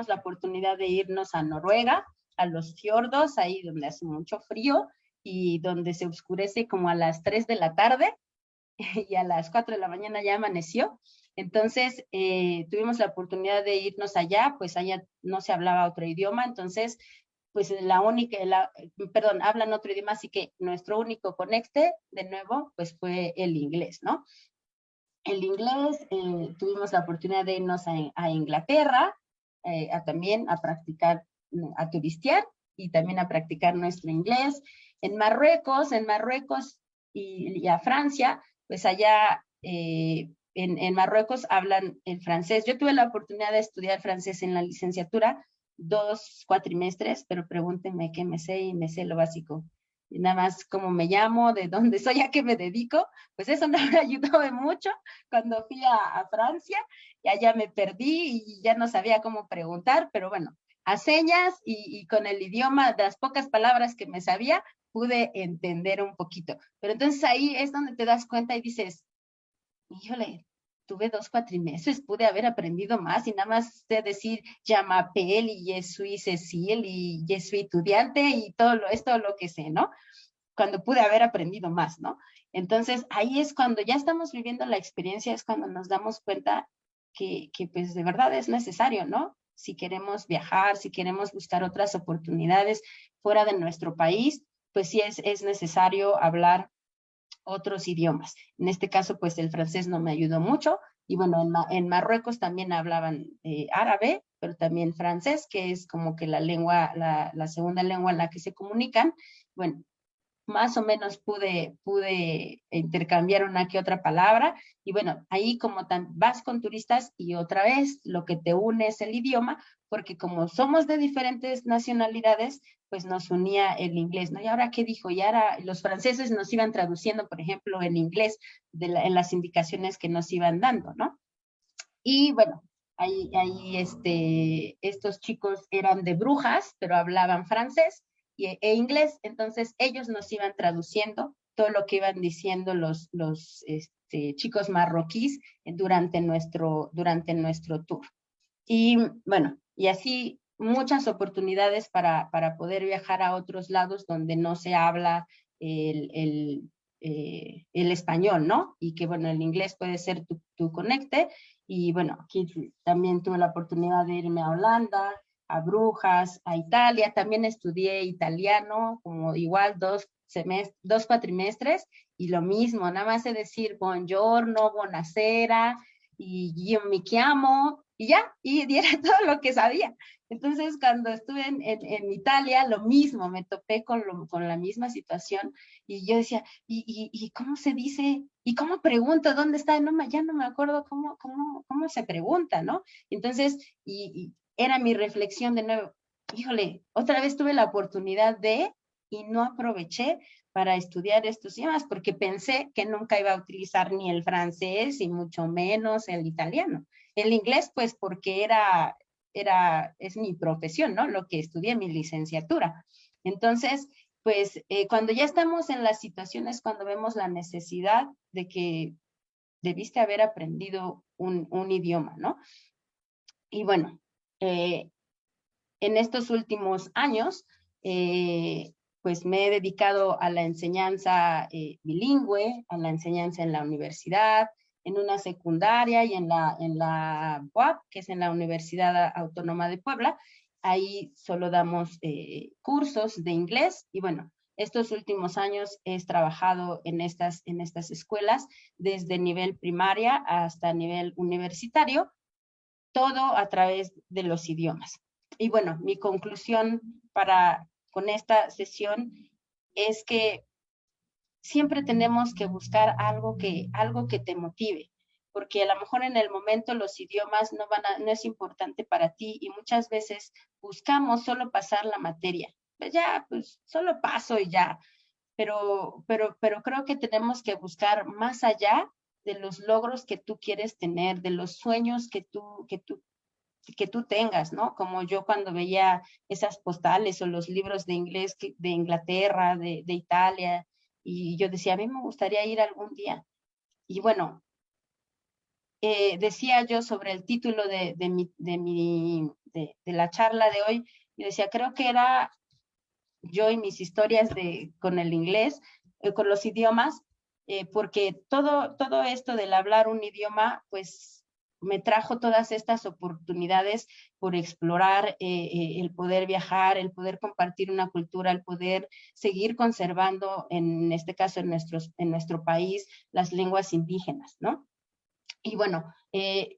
la oportunidad de irnos a Noruega, a los fiordos, ahí donde hace mucho frío, y donde se oscurece como a las 3 de la tarde y a las 4 de la mañana ya amaneció. Entonces, tuvimos la oportunidad de irnos allá, pues allá no se hablaba otro idioma, entonces, pues hablan otro idioma, así que nuestro único conecte, de nuevo, pues fue el inglés, ¿no? El inglés, tuvimos la oportunidad de irnos a Inglaterra, también a practicar, a turistear, y también a practicar nuestro inglés. En Marruecos y a Francia, pues allá en Marruecos hablan el francés. Yo tuve la oportunidad de estudiar francés en la licenciatura, 2 cuatrimestres, pero pregúntenme qué me sé, y me sé lo básico. Y nada más cómo me llamo, de dónde soy, a qué me dedico, pues eso no me ayudó mucho cuando fui a Francia, y allá me perdí y ya no sabía cómo preguntar, pero bueno, a señas y con el idioma, de las pocas palabras que me sabía, pude entender un poquito. Pero entonces ahí es donde te das cuenta y dices, híjole, tuve 2 cuatrimestres, pude haber aprendido más, y nada más sé decir Jamapel y Yesui Cecil y Yesui estudiante y es todo lo que sé, ¿no? Cuando pude haber aprendido más, ¿no? Entonces ahí es cuando ya estamos viviendo la experiencia, es cuando nos damos cuenta que pues de verdad es necesario, ¿no? Si queremos viajar, si queremos buscar otras oportunidades fuera de nuestro país, pues sí es necesario hablar otros idiomas. En este caso, pues el francés no me ayudó mucho. Y bueno, en Marruecos también hablaban árabe, pero también francés, que es como que la segunda lengua en la que se comunican. Bueno, más o menos pude intercambiar una que otra palabra, y bueno, ahí como vas con turistas y otra vez lo que te une es el idioma, porque como somos de diferentes nacionalidades, pues nos unía el inglés, ¿no? Y ahora, ¿qué dijo? Y ahora los franceses nos iban traduciendo, por ejemplo, en inglés, en las indicaciones que nos iban dando, ¿no? Y bueno, ahí estos chicos eran de Brujas, pero hablaban francés e inglés, entonces ellos nos iban traduciendo todo lo que iban diciendo los chicos marroquíes durante nuestro tour. Y bueno, y así muchas oportunidades para poder viajar a otros lados donde no se habla el español, ¿no? Y que bueno, el inglés puede ser tu conecte. Y bueno, aquí también tuve la oportunidad de irme a Holanda, a Brujas, a Italia. También estudié italiano, como igual 2 cuatrimestres, y lo mismo, nada más sé decir buongiorno, buonasera, y yo me chiamo, y ya, y era todo lo que sabía. Entonces, cuando estuve en Italia, lo mismo, me topé con la misma situación, y yo decía, ¿y cómo se dice? ¿Y cómo pregunto? ¿Dónde está? Ya no me acuerdo cómo se pregunta, ¿no? Entonces, y era mi reflexión de nuevo, híjole, otra vez tuve la oportunidad y no aproveché para estudiar estos idiomas, porque pensé que nunca iba a utilizar ni el francés y mucho menos el italiano. El inglés, pues porque es mi profesión, ¿no? Lo que estudié, mi licenciatura. Entonces, pues cuando ya estamos en las situaciones, cuando vemos la necesidad de que debiste haber aprendido un idioma, ¿no? Y bueno, en estos últimos años, pues me he dedicado a la enseñanza bilingüe, a la enseñanza en la universidad, en una secundaria y en la UAP, que es en la Universidad Autónoma de Puebla. Ahí solo damos cursos de inglés, y bueno, estos últimos años he trabajado en estas escuelas desde nivel primaria hasta nivel universitario, todo a través de los idiomas. Y bueno, mi conclusión con esta sesión es que siempre tenemos que buscar algo que te motive, porque a lo mejor en el momento los idiomas no es importante para ti y muchas veces buscamos solo pasar la materia. Pues ya, pues solo paso y ya. Pero creo que tenemos que buscar más allá de los logros que tú quieres tener, de los sueños que tú tengas, ¿no? Como yo cuando veía esas postales o los libros de inglés de Inglaterra, de Italia, y yo decía, a mí me gustaría ir algún día. Y bueno, decía yo sobre el título de la charla de hoy, y decía, creo que era yo y mis historias con el inglés, con los idiomas, porque todo esto del hablar un idioma, pues me trajo todas estas oportunidades por explorar, el poder viajar, el poder compartir una cultura, el poder seguir conservando, en este caso en nuestro país, las lenguas indígenas, ¿no? Y bueno,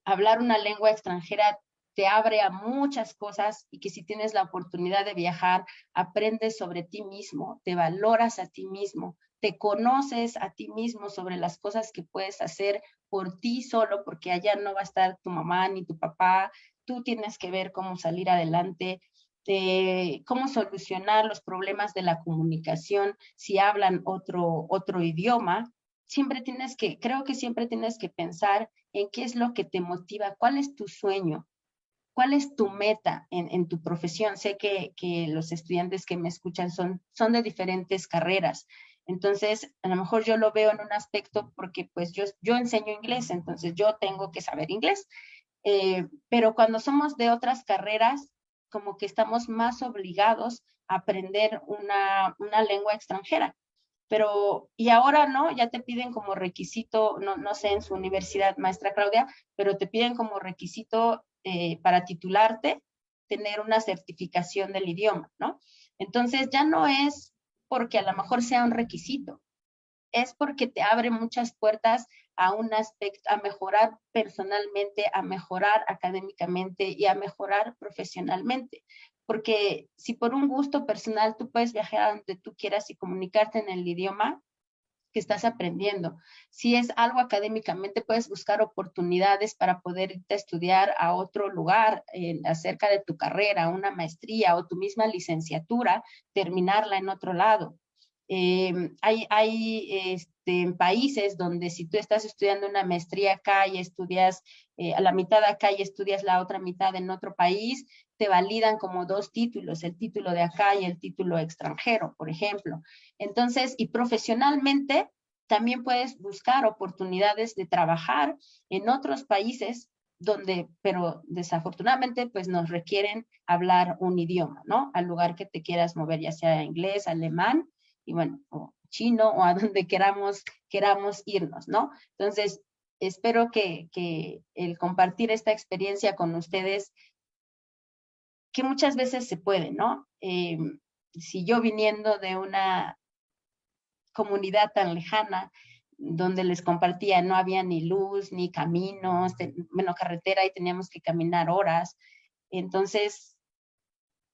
hablar una lengua extranjera te abre a muchas cosas y que si tienes la oportunidad de viajar, aprendes sobre ti mismo, te valoras a ti mismo, te conoces a ti mismo sobre las cosas que puedes hacer por ti solo, porque allá no va a estar tu mamá ni tu papá, tú tienes que ver cómo salir adelante, cómo solucionar los problemas de la comunicación si hablan otro idioma. Creo que siempre tienes que pensar en qué es lo que te motiva, cuál es tu sueño, cuál es tu meta en tu profesión. Sé que los estudiantes que me escuchan son de diferentes carreras. Entonces, a lo mejor yo lo veo en un aspecto porque pues yo enseño inglés, entonces yo tengo que saber inglés. Pero cuando somos de otras carreras, como que estamos más obligados a aprender una lengua extranjera. Pero, y ahora no, ya te piden como requisito, no sé en su universidad, maestra Claudia, pero te piden como requisito, para titularte, tener una certificación del idioma, ¿no? Entonces ya no es porque a lo mejor sea un requisito, es porque te abre muchas puertas a un aspecto, a mejorar personalmente, a mejorar académicamente y a mejorar profesionalmente. Porque si por un gusto personal tú puedes viajar a donde tú quieras y comunicarte en el idioma que estás aprendiendo. Si es algo académicamente, puedes buscar oportunidades para poder irte a estudiar a otro lugar, acerca de tu carrera, una maestría o tu misma licenciatura, terminarla en otro lado. Hay países donde si tú estás estudiando una maestría acá y estudias, a la mitad acá y estudias la otra mitad en otro país, te validan como dos títulos, el título de acá y el título extranjero, por ejemplo. Entonces, y profesionalmente, también puedes buscar oportunidades de trabajar en otros países pero desafortunadamente, pues nos requieren hablar un idioma, ¿no? Al lugar que te quieras mover, ya sea inglés, alemán, y bueno, o chino, o a donde queramos irnos, ¿no? Entonces, espero que el compartir esta experiencia con ustedes, que muchas veces se puede, ¿no? Si yo viniendo de una comunidad tan lejana, donde les compartía, no había ni luz, ni caminos, carretera y teníamos que caminar horas. Entonces,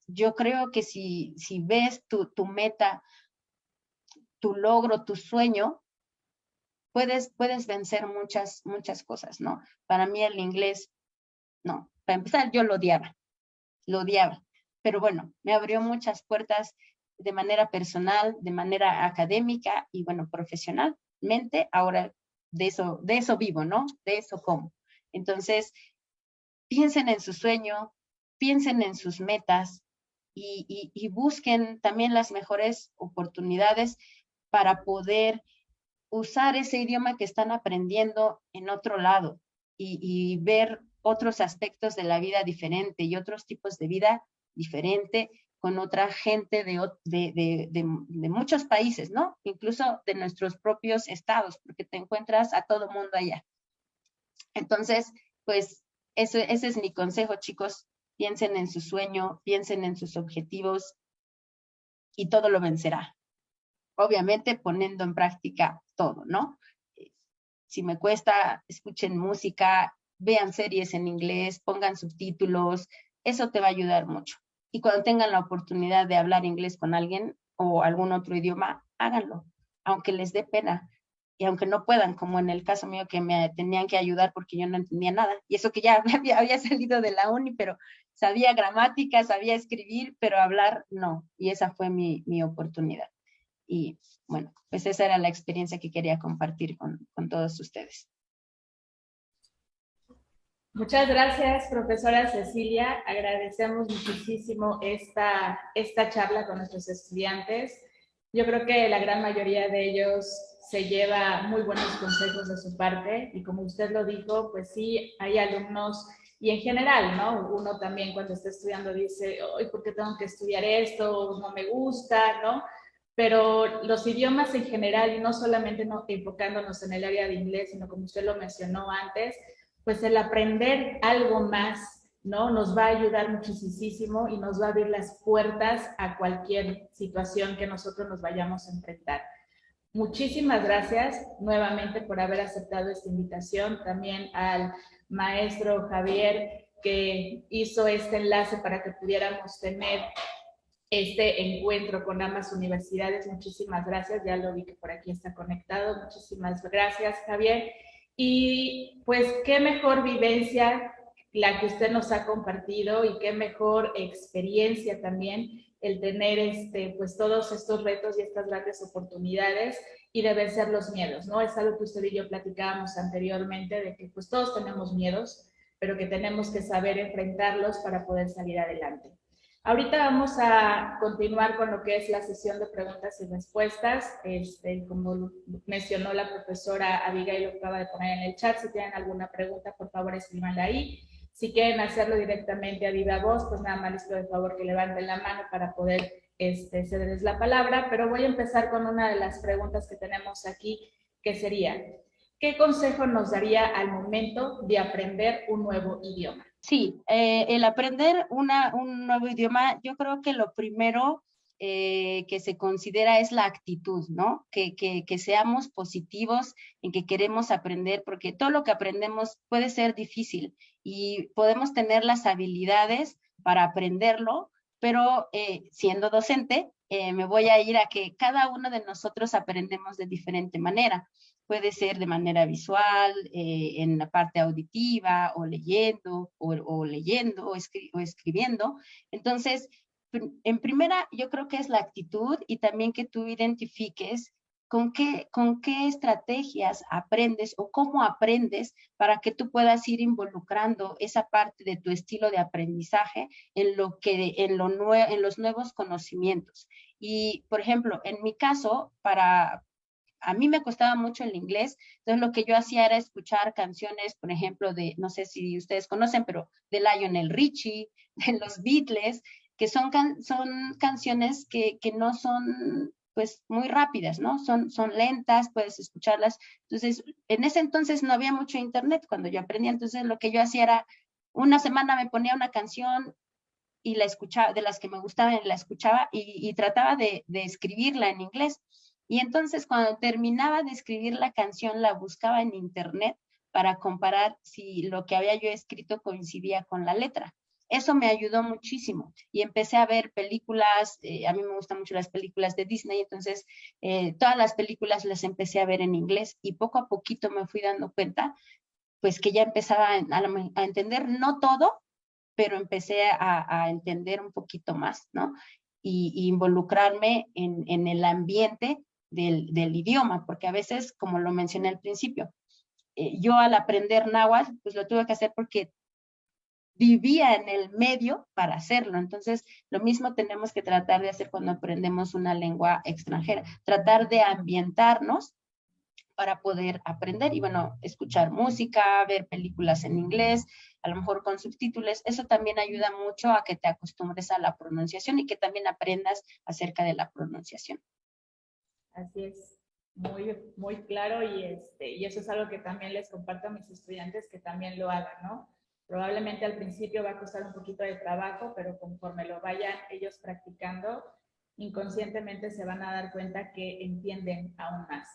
yo creo que si ves tu meta, tu logro, tu sueño, puedes vencer muchas cosas, ¿no? Para mí el inglés, no. Para empezar, yo lo odiaba. Pero bueno, me abrió muchas puertas de manera personal, de manera académica y bueno, profesionalmente. Ahora de eso vivo, ¿no? De eso como. Entonces, piensen en su sueño, piensen en sus metas y busquen también las mejores oportunidades para poder usar ese idioma que están aprendiendo en otro lado y ver otros aspectos de la vida diferente y otros tipos de vida diferente con otra gente de muchos países, ¿no? Incluso de nuestros propios estados, porque te encuentras a todo mundo allá. Entonces, pues ese es mi consejo, chicos. Piensen en su sueño, piensen en sus objetivos y todo lo vencerá. Obviamente poniendo en práctica todo, ¿no? Si me cuesta, escuchen música, vean series en inglés, pongan subtítulos, eso te va a ayudar mucho. Y cuando tengan la oportunidad de hablar inglés con alguien o algún otro idioma, háganlo, aunque les dé pena. Y aunque no puedan, como en el caso mío que me tenían que ayudar porque yo no entendía nada. Y eso que ya había salido de la uni, pero sabía gramática, sabía escribir, pero hablar no. Y esa fue mi oportunidad. Y bueno, pues esa era la experiencia que quería compartir con todos ustedes. Muchas gracias, profesora Cecilia. Agradecemos muchísimo esta charla con nuestros estudiantes. Yo creo que la gran mayoría de ellos se lleva muy buenos consejos de su parte y como usted lo dijo, pues sí, hay alumnos y en general, ¿no? Uno también cuando está estudiando dice, ay, ¿por qué tengo que estudiar esto? No me gusta, ¿no? Pero los idiomas en general, y no solamente enfocándonos en el área de inglés, sino como usted lo mencionó antes, pues el aprender algo más, ¿no? Nos va a ayudar muchísimo y nos va a abrir las puertas a cualquier situación que nosotros nos vayamos a enfrentar. Muchísimas gracias nuevamente por haber aceptado esta invitación, también al maestro Javier que hizo este enlace para que pudiéramos tener este encuentro con ambas universidades. Muchísimas gracias, ya lo vi que por aquí está conectado. Muchísimas gracias, Javier. Y pues qué mejor vivencia la que usted nos ha compartido y qué mejor experiencia también el tener pues todos estos retos y estas grandes oportunidades y de vencer los miedos, ¿no? Es algo que usted y yo platicábamos anteriormente de que pues todos tenemos miedos, pero que tenemos que saber enfrentarlos para poder salir adelante. Ahorita vamos a continuar con lo que es la sesión de preguntas y respuestas. Como mencionó la profesora Abigail, lo acaba de poner en el chat. Si tienen alguna pregunta, por favor, escríbanla ahí. Si quieren hacerlo directamente a viva voz, pues nada más les pido de favor que levanten la mano para poder cederles la palabra. Pero voy a empezar con una de las preguntas que tenemos aquí, que sería, ¿qué consejo nos daría al momento de aprender un nuevo idioma? Sí, el aprender un nuevo idioma, yo creo que lo primero que se considera es la actitud, ¿no? Que seamos positivos en que queremos aprender, porque todo lo que aprendemos puede ser difícil y podemos tener las habilidades para aprenderlo, pero siendo docente, me voy a ir a que cada uno de nosotros aprendemos de diferente manera. Puede ser de manera visual, en la parte auditiva, o leyendo, o escribiendo. Entonces, en primera, yo creo que es la actitud y también que tú identifiques con qué estrategias aprendes o cómo aprendes para que tú puedas ir involucrando esa parte de tu estilo de aprendizaje en los nuevos conocimientos. Y, por ejemplo, en mi caso, a mí me costaba mucho el inglés, entonces lo que yo hacía era escuchar canciones, por ejemplo, no sé si ustedes conocen, pero de Lionel Richie, de los Beatles, que son canciones que no son pues muy rápidas, ¿no? Son lentas, puedes escucharlas. Entonces, en ese entonces no había mucho internet cuando yo aprendía, entonces lo que yo hacía era, una semana me ponía una canción y la escuchaba, de las que me gustaban, la escuchaba y trataba de escribirla en inglés. Y entonces cuando terminaba de escribir la canción, la buscaba en internet para comparar si lo que había yo escrito coincidía con la letra. Eso me ayudó muchísimo y empecé a ver películas, a mí me gustan mucho las películas de Disney, entonces todas las películas las empecé a ver en inglés y poco a poquito me fui dando cuenta pues que ya empezaba a entender, no todo, pero empecé a entender un poquito más, ¿no? Y involucrarme en el ambiente del idioma, porque a veces, como lo mencioné al principio, yo al aprender náhuatl, pues lo tuve que hacer porque vivía en el medio para hacerlo. Entonces, lo mismo tenemos que tratar de hacer cuando aprendemos una lengua extranjera, tratar de ambientarnos para poder aprender y bueno, escuchar música, ver películas en inglés, a lo mejor con subtítulos, eso también ayuda mucho a que te acostumbres a la pronunciación y que también aprendas acerca de la pronunciación. Así es, muy claro y eso es algo que también les comparto a mis estudiantes que también lo hagan, ¿no? Probablemente al principio va a costar un poquito de trabajo, pero conforme lo vayan ellos practicando, inconscientemente se van a dar cuenta que entienden aún más.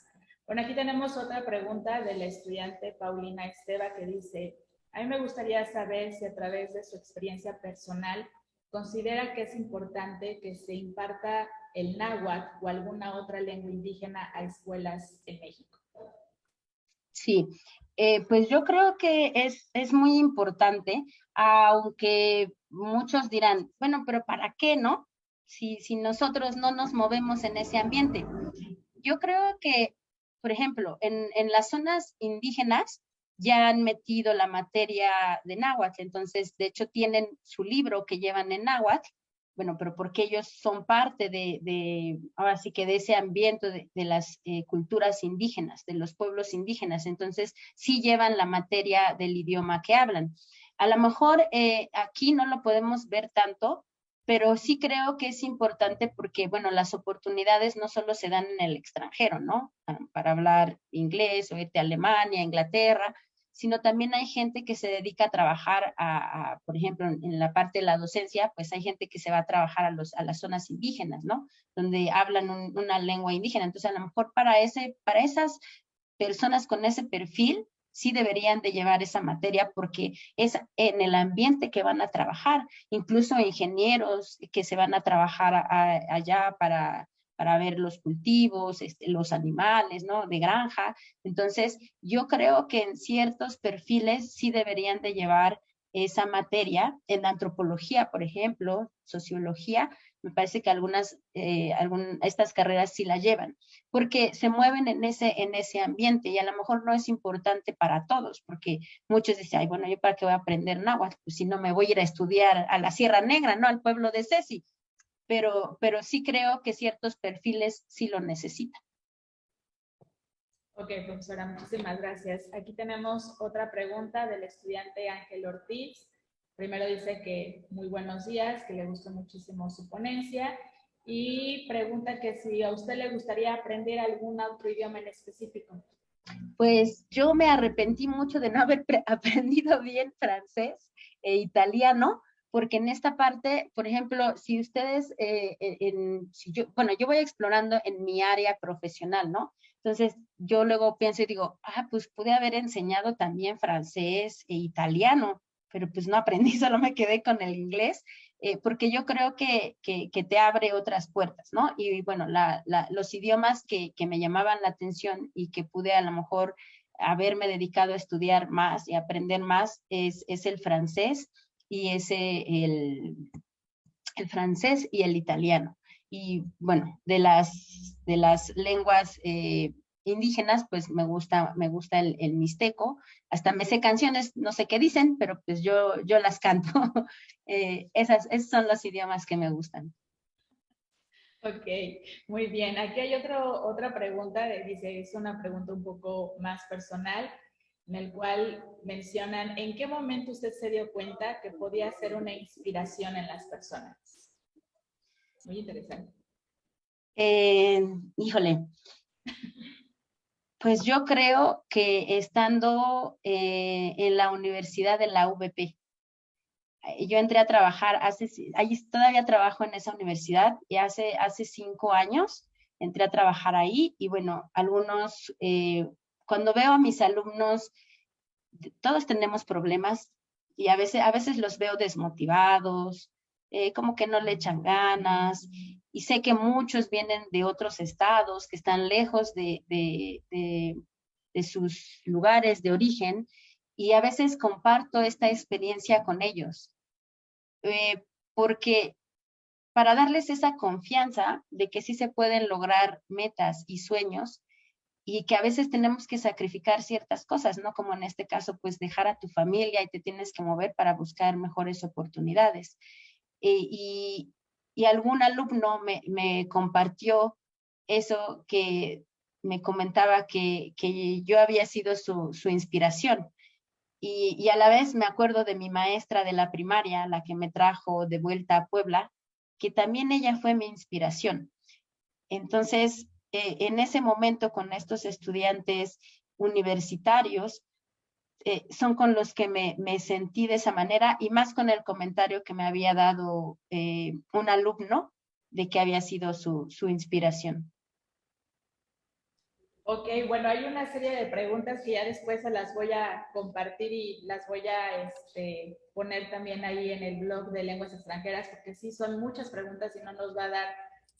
Bueno, aquí tenemos otra pregunta de la estudiante Paulina Esteva que dice, A mí me gustaría saber si a través de su experiencia personal considera que es importante que se imparta el náhuatl o alguna otra lengua indígena a escuelas en México. Sí, pues yo creo que es muy importante, aunque muchos dirán, bueno, pero ¿para qué, no? Si nosotros no nos movemos en ese ambiente. Yo creo que, por ejemplo, en las zonas indígenas ya han metido la materia de náhuatl, entonces, de hecho, tienen su libro que llevan en náhuatl, bueno, pero porque ellos son parte ahora sí que de ese ambiente de las culturas indígenas, de los pueblos indígenas, entonces sí llevan la materia del idioma que hablan. A lo mejor aquí no lo podemos ver tanto, pero sí creo que es importante porque, bueno, las oportunidades no solo se dan en el extranjero, ¿no? Para hablar inglés o irte a Alemania, Inglaterra, sino también hay gente que se dedica a trabajar, por ejemplo, en la parte de la docencia, pues hay gente que se va a trabajar a las zonas indígenas, ¿no? Donde hablan una lengua indígena. Entonces, a lo mejor para esas personas con ese perfil, sí deberían de llevar esa materia porque es en el ambiente que van a trabajar, incluso ingenieros que se van a trabajar allá para ver los cultivos, los animales, ¿no? De granja. Entonces, yo creo que en ciertos perfiles sí deberían de llevar esa materia, en antropología, por ejemplo, sociología, me parece que estas carreras sí la llevan, porque se mueven en ese ambiente y a lo mejor no es importante para todos, porque muchos dicen, ay, bueno, ¿yo para qué voy a aprender náhuatl? Pues si no me voy a ir a estudiar a la Sierra Negra, ¿no? Al pueblo de Ceci, pero sí creo que ciertos perfiles sí lo necesitan. Ok, profesora, muchísimas gracias. Aquí tenemos otra pregunta del estudiante Ángel Ortiz. Primero dice que muy buenos días, que le gustó muchísimo su ponencia y pregunta que si a usted le gustaría aprender algún otro idioma en específico. Pues yo me arrepentí mucho de no haber aprendido bien francés e italiano, porque en esta parte, por ejemplo, si ustedes, bueno, yo voy explorando en mi área profesional, ¿no? Entonces, yo luego pienso y digo, pues pude haber enseñado también francés e italiano, pero pues no aprendí, solo me quedé con el inglés, porque yo creo que te abre otras puertas, ¿no? Y bueno, los idiomas que me llamaban la atención y que pude a lo mejor haberme dedicado a estudiar más y aprender más es el francés y el francés y el italiano. Y bueno, de las lenguas indígenas, pues me gusta el mixteco. Hasta me sé canciones, no sé qué dicen, pero pues yo las canto. Esos son los idiomas que me gustan. Ok, muy bien. Aquí hay otra pregunta, dice, es una pregunta un poco más personal, en el cual mencionan, ¿en qué momento usted se dio cuenta que podía ser una inspiración en las personas? Muy interesante. Híjole, pues yo creo que estando en la Universidad de la UVP, yo entré a trabajar ahí todavía trabajo en esa universidad y hace 5 años entré a trabajar ahí y bueno, cuando veo a mis alumnos, todos tenemos problemas y a veces los veo desmotivados, como que no le echan ganas y sé que muchos vienen de otros estados que están lejos de sus lugares de origen y a veces comparto esta experiencia con ellos porque para darles esa confianza de que sí se pueden lograr metas y sueños y que a veces tenemos que sacrificar ciertas cosas, ¿no? Como en este caso, pues dejar a tu familia y te tienes que mover para buscar mejores oportunidades. Y, y algún alumno me compartió eso que me comentaba que yo había sido su inspiración. Y a la vez me acuerdo de mi maestra de la primaria, la que me trajo de vuelta a Puebla, que también ella fue mi inspiración. Entonces, en ese momento con estos estudiantes universitarios, son con los que me sentí de esa manera y más con el comentario que me había dado un alumno de que había sido su inspiración. Ok, bueno, hay una serie de preguntas que ya después se las voy a compartir y las voy a poner también ahí en el blog de lenguas extranjeras, porque sí son muchas preguntas y no nos va a dar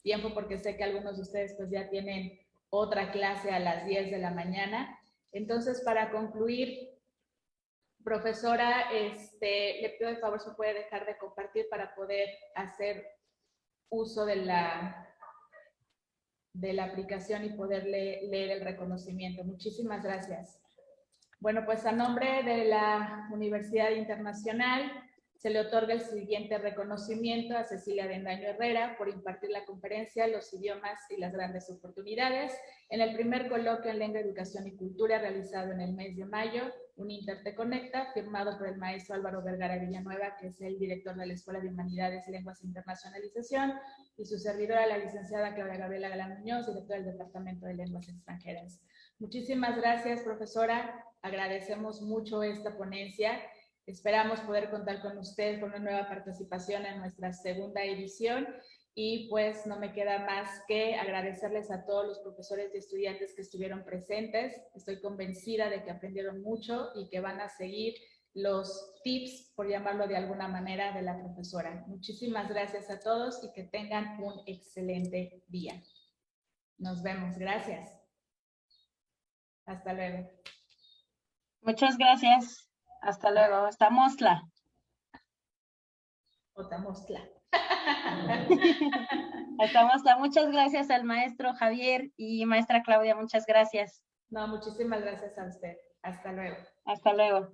tiempo porque sé que algunos de ustedes pues ya tienen otra clase a las 10 de la mañana. Entonces, para concluir, profesora, le pido de favor si puede dejar de compartir para poder hacer uso de la aplicación y poder leer el reconocimiento. Muchísimas gracias. Bueno, pues a nombre de la Universidad Internacional se le otorga el siguiente reconocimiento a Cecilia Avendaño Herrera por impartir la conferencia Los idiomas y las grandes oportunidades en el primer coloquio en Lengua, Educación y Cultura realizado en el mes de mayo, un Inter te Conecta, firmado por el maestro Álvaro Vergara Villanueva, que es el director de la Escuela de Humanidades, Lenguas e Internacionalización, y su servidora, la licenciada Claudia Gabriela Galán Muñoz, directora del Departamento de Lenguas Extranjeras. Muchísimas gracias, profesora. Agradecemos mucho esta ponencia. Esperamos poder contar con usted con una nueva participación en nuestra segunda edición y pues no me queda más que agradecerles a todos los profesores y estudiantes que estuvieron presentes. Estoy convencida de que aprendieron mucho y que van a seguir los tips, por llamarlo de alguna manera, de la profesora. Muchísimas gracias a todos y que tengan un excelente día. Nos vemos. Gracias. Hasta luego. Muchas gracias. Hasta luego. Hasta Mostla. Hasta Mostla. Hasta Mostla. Muchas gracias al maestro Javier y maestra Claudia. Muchas gracias. No, muchísimas gracias a usted. Hasta luego. Hasta luego.